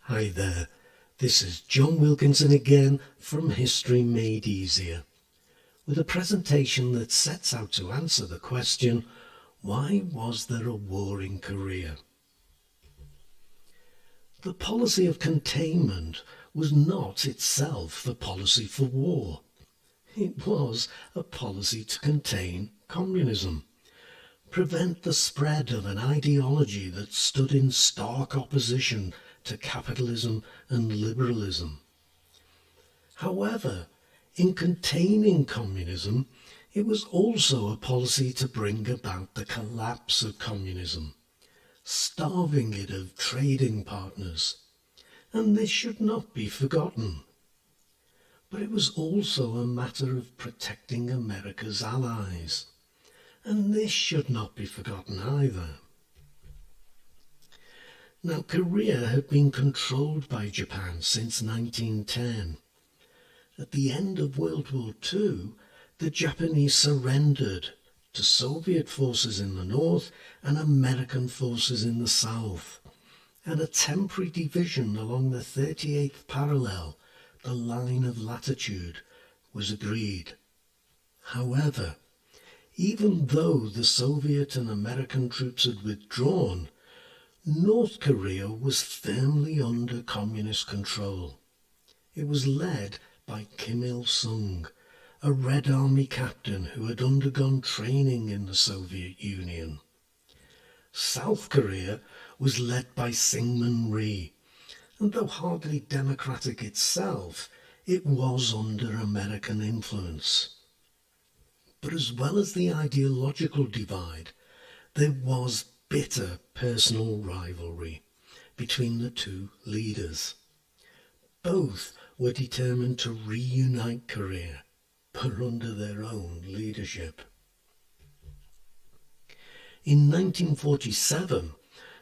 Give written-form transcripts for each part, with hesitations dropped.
Hi there, this is John Wilkinson again from History Made Easier, with a presentation that sets out to answer the question, why was there a war in Korea? The policy of containment was not itself a policy for war. It was a policy to contain communism, prevent the spread of an ideology that stood in stark opposition to capitalism and liberalism. However, in containing communism, it was also a policy to bring about the collapse of communism, starving it of trading partners, and this should not be forgotten. But it was also a matter of protecting America's allies, and this should not be forgotten either. Now, Korea had been controlled by Japan since 1910. At the end of World War II, the Japanese surrendered to Soviet forces in the north and American forces in the south, and a temporary division along the 38th parallel, the line of latitude, was agreed. However, even though the Soviet and American troops had withdrawn, North Korea was firmly under communist control. It was led by Kim Il-sung, a Red Army captain who had undergone training in the Soviet Union. South Korea was led by Syngman Rhee, and though hardly democratic itself, it was under American influence. But as well as the ideological divide, there was bitter personal rivalry between the two leaders. Both were determined to reunite Korea, but under their own leadership. In 1947,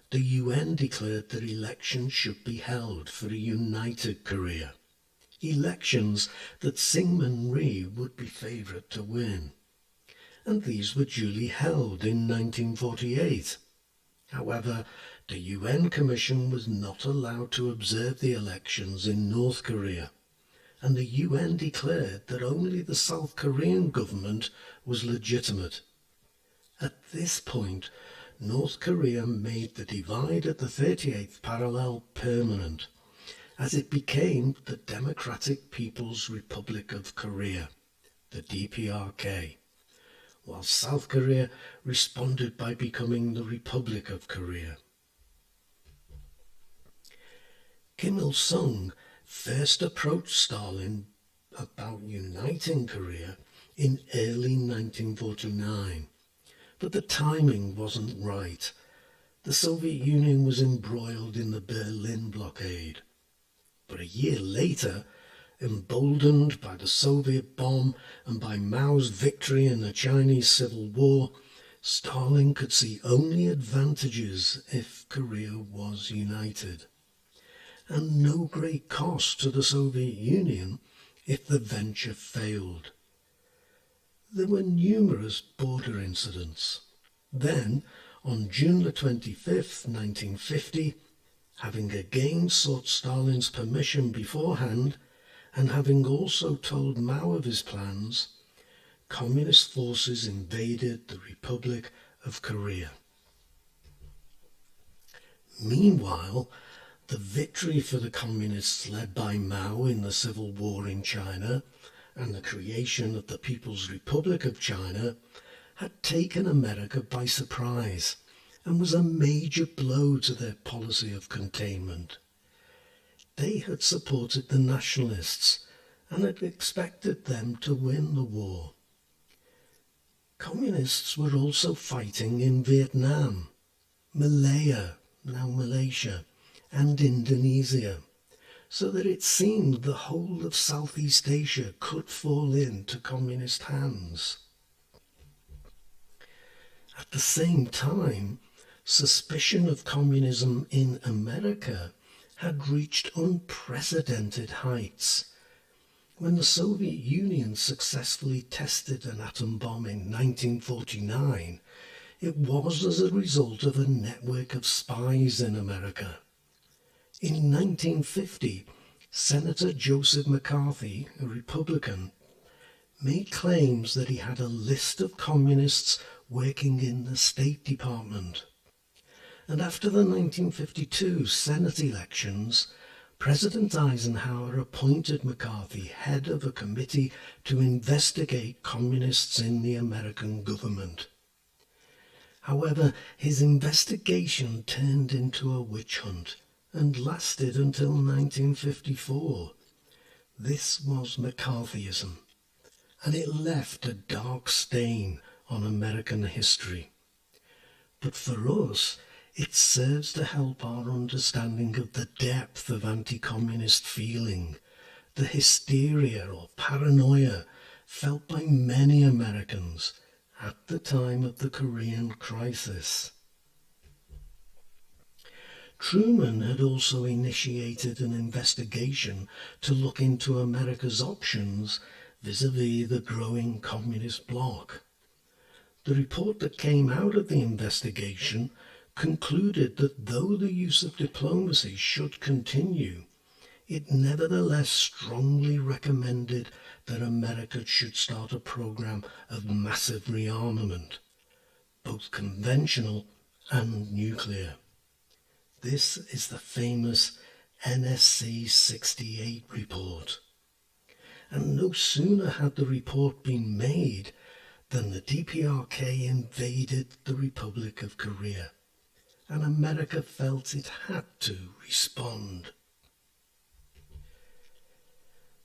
the UN declared that elections should be held for a united Korea, elections that Syngman Rhee would be favoured to win, and these were duly held in 1948. However, the UN Commission was not allowed to observe the elections in North Korea, and the UN declared that only the South Korean government was legitimate. At this point, North Korea made the divide at the 38th parallel permanent, as it became the Democratic People's Republic of Korea, the DPRK, while South Korea responded by becoming the Republic of Korea. Kim Il-sung first approached Stalin about uniting Korea in early 1949, but the timing wasn't right. The Soviet Union was embroiled in the Berlin blockade. But a year later, emboldened by the Soviet bomb and by Mao's victory in the Chinese Civil War, Stalin could see only advantages if Korea was united, and no great cost to the Soviet Union if the venture failed. There were numerous border incidents. Then, on June the 25th, 1950, having again sought Stalin's permission beforehand, and having also told Mao of his plans, communist forces invaded the Republic of Korea. Meanwhile, the victory for the communists led by Mao in the Civil War in China and the creation of the People's Republic of China had taken America by surprise and was a major blow to their policy of containment. They had supported the nationalists and had expected them to win the war. Communists were also fighting in Vietnam, Malaya, now Malaysia, and Indonesia, so that it seemed the whole of Southeast Asia could fall into communist hands. At the same time, suspicion of communism in America had reached unprecedented heights. When the Soviet Union successfully tested an atom bomb in 1949, it was as a result of a network of spies in America. In 1950, Senator Joseph McCarthy, a Republican, made claims that he had a list of communists working in the State Department. And after the 1952 Senate elections, President Eisenhower appointed McCarthy head of a committee to investigate communists in the American government. However, his investigation turned into a witch hunt and lasted until 1954. This was McCarthyism, and it left a dark stain on American history. But for us, it serves to help our understanding of the depth of anti-communist feeling, the hysteria or paranoia felt by many Americans at the time of the Korean crisis. Truman had also initiated an investigation to look into America's options vis-à-vis the growing communist bloc. The report that came out of the investigation concluded that though the use of diplomacy should continue, it nevertheless strongly recommended that America should start a program of massive rearmament, both conventional and nuclear. This is the famous NSC 68 report. And no sooner had the report been made than the DPRK invaded the Republic of Korea, and America felt it had to respond.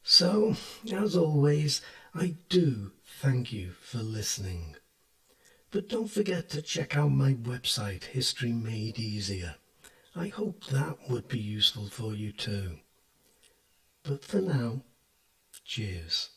So, as always, I do thank you for listening. But don't forget to check out my website, History Made Easier. I hope that would be useful for you too. But for now, cheers.